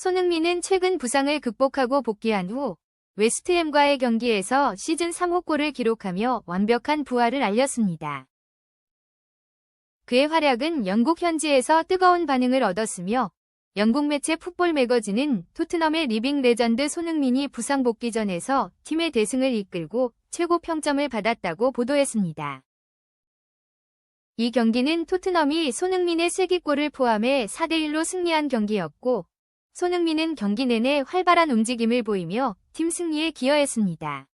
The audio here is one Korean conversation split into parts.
손흥민은 최근 부상을 극복하고 복귀한 후 웨스트햄과의 경기에서 시즌 3호 골을 기록하며 완벽한 부활을 알렸습니다. 그의 활약은 영국 현지에서 뜨거운 반응을 얻었으며 영국 매체 풋볼 매거진은 토트넘의 리빙 레전드 손흥민이 부상 복귀전에서 팀의 대승을 이끌고 최고 평점을 받았다고 보도했습니다. 이 경기는 토트넘이 손흥민의 쐐기골을 포함해 4대1로 승리한 경기였고 손흥민은 경기 내내 활발한 움직임을 보이며 팀 승리에 기여했습니다.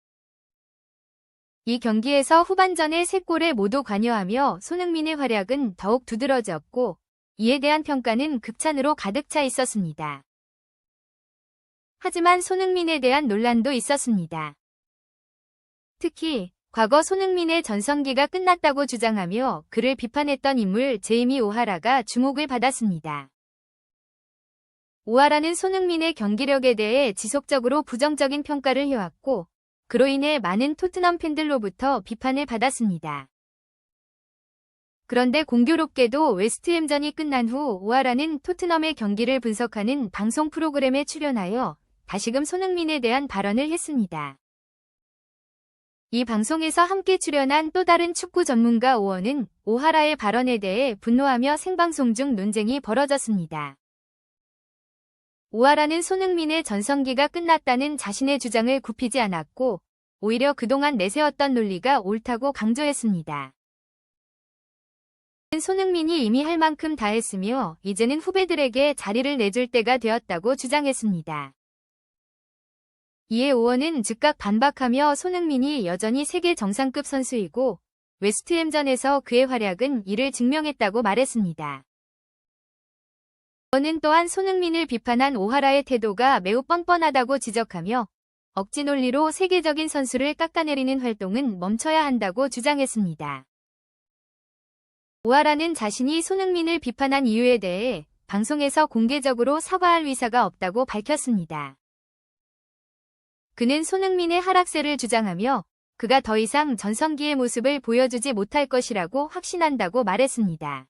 이 경기에서 후반전에 3골에 모두 관여하며 손흥민의 활약은 더욱 두드러졌고 이에 대한 평가는 극찬으로 가득 차 있었습니다. 하지만 손흥민에 대한 논란도 있었습니다. 특히 과거 손흥민의 전성기가 끝났다고 주장하며 그를 비판했던 인물 제이미 오하라가 주목을 받았습니다. 오하라는 손흥민의 경기력에 대해 지속적으로 부정적인 평가를 해왔고 그로 인해 많은 토트넘 팬들로부터 비판을 받았습니다. 그런데 공교롭게도 웨스트햄전이 끝난 후 오하라는 토트넘의 경기를 분석하는 방송 프로그램에 출연하여 다시금 손흥민에 대한 발언을 했습니다. 이 방송에서 함께 출연한 또 다른 축구 전문가 오원은 오하라의 발언에 대해 분노하며 생방송 중 논쟁이 벌어졌습니다. 오하라는 손흥민의 전성기가 끝났다는 자신의 주장을 굽히지 않았고 오히려 그동안 내세웠던 논리가 옳다고 강조했습니다. 손흥민이 이미 할 만큼 다 했으며 이제는 후배들에게 자리를 내줄 때가 되었다고 주장했습니다. 이에 오원은 즉각 반박하며 손흥민이 여전히 세계 정상급 선수이고 웨스트햄전에서 그의 활약은 이를 증명했다고 말했습니다. 오원은 또한 손흥민을 비판한 오하라의 태도가 매우 뻔뻔하다고 지적하며 억지 논리로 세계적인 선수를 깎아내리는 활동은 멈춰야 한다고 주장했습니다. 오하라는 자신이 손흥민을 비판한 이유에 대해 방송에서 공개적으로 사과할 의사가 없다고 밝혔습니다. 그는 손흥민의 하락세를 주장하며 그가 더 이상 전성기의 모습을 보여주지 못할 것이라고 확신한다고 말했습니다.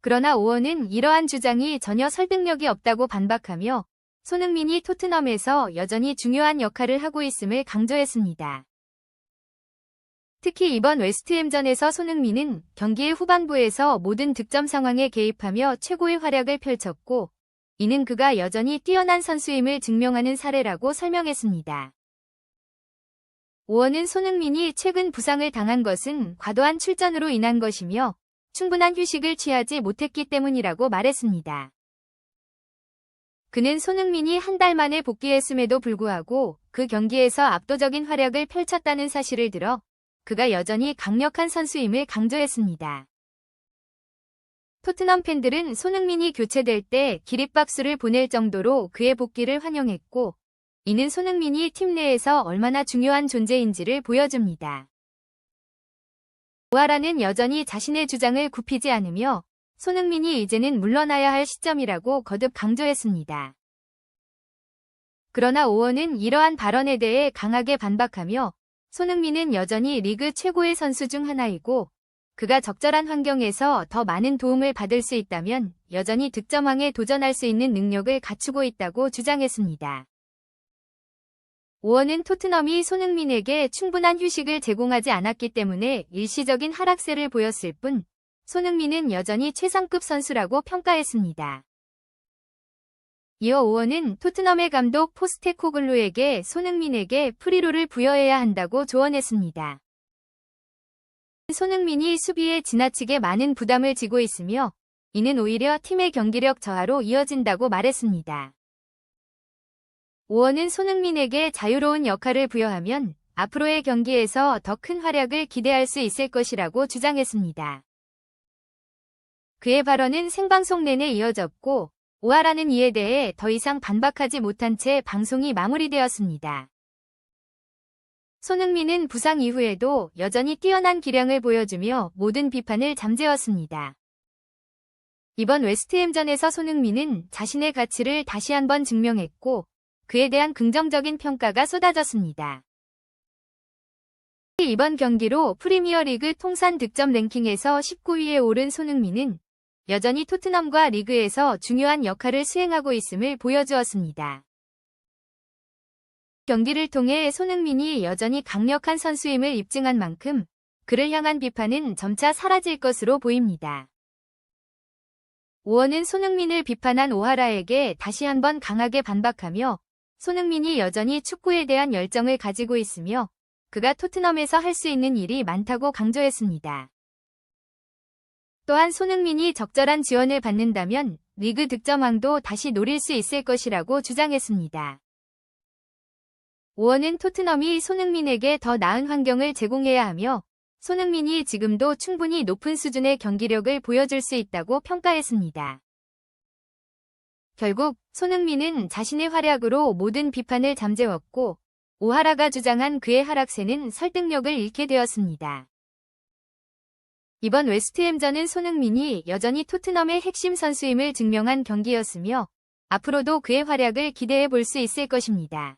그러나 오원은 이러한 주장이 전혀 설득력이 없다고 반박하며 손흥민이 토트넘에서 여전히 중요한 역할을 하고 있음을 강조했습니다. 특히 이번 웨스트햄전에서 손흥민은 경기의 후반부에서 모든 득점 상황에 개입하며 최고의 활약을 펼쳤고 이는 그가 여전히 뛰어난 선수임을 증명하는 사례라고 설명했습니다. 오원은 손흥민이 최근 부상을 당한 것은 과도한 출전으로 인한 것이며 충분한 휴식을 취하지 못했기 때문이라고 말했습니다. 그는 손흥민이 한 달 만에 복귀했음에도 불구하고 그 경기에서 압도적인 활약을 펼쳤다는 사실을 들어 그가 여전히 강력한 선수임을 강조했습니다. 토트넘 팬들은 손흥민이 교체될 때 기립박수를 보낼 정도로 그의 복귀를 환영했고 이는 손흥민이 팀 내에서 얼마나 중요한 존재인지를 보여줍니다. 오하라는 여전히 자신의 주장을 굽히지 않으며 손흥민이 이제는 물러나야 할 시점이라고 거듭 강조했습니다. 그러나 오원은 이러한 발언에 대해 강하게 반박하며 손흥민은 여전히 리그 최고의 선수 중 하나이고 그가 적절한 환경에서 더 많은 도움을 받을 수 있다면 여전히 득점왕에 도전할 수 있는 능력을 갖추고 있다고 주장했습니다. 오원은 토트넘이 손흥민에게 충분한 휴식을 제공하지 않았기 때문에 일시적인 하락세를 보였을 뿐 손흥민은 여전히 최상급 선수라고 평가했습니다. 이어 오원은 토트넘의 감독 포스테코글루에게 손흥민에게 프리롤을 부여해야 한다고 조언했습니다. 손흥민이 수비에 지나치게 많은 부담을 지고 있으며 이는 오히려 팀의 경기력 저하로 이어진다고 말했습니다. 오원은 손흥민에게 자유로운 역할을 부여하면 앞으로의 경기에서 더 큰 활약을 기대할 수 있을 것이라고 주장했습니다. 그의 발언은 생방송 내내 이어졌고 오하라는 이에 대해 더 이상 반박하지 못한 채 방송이 마무리되었습니다. 손흥민은 부상 이후에도 여전히 뛰어난 기량을 보여주며 모든 비판을 잠재웠습니다. 이번 웨스트햄전에서 손흥민은 자신의 가치를 다시 한번 증명했고 그에 대한 긍정적인 평가가 쏟아졌습니다. 이번 경기로 프리미어리그 통산 득점 랭킹에서 19위에 오른 손흥민은 여전히 토트넘과 리그에서 중요한 역할을 수행하고 있음을 보여주었습니다. 경기를 통해 손흥민이 여전히 강력한 선수임을 입증한 만큼 그를 향한 비판은 점차 사라질 것으로 보입니다. 오원은 손흥민을 비판한 오하라에게 다시 한번 강하게 반박하며 손흥민이 여전히 축구에 대한 열정을 가지고 있으며 그가 토트넘에서 할 수 있는 일이 많다고 강조했습니다. 또한 손흥민이 적절한 지원을 받는다면 리그 득점왕도 다시 노릴 수 있을 것이라고 주장했습니다. 오원은 토트넘이 손흥민에게 더 나은 환경을 제공해야 하며 손흥민이 지금도 충분히 높은 수준의 경기력을 보여줄 수 있다고 평가했습니다. 결국 손흥민은 자신의 활약으로 모든 비판을 잠재웠고 오하라가 주장한 그의 하락세는 설득력을 잃게 되었습니다. 이번 웨스트햄전은 손흥민이 여전히 토트넘의 핵심 선수임을 증명한 경기였으며 앞으로도 그의 활약을 기대해 볼 수 있을 것입니다.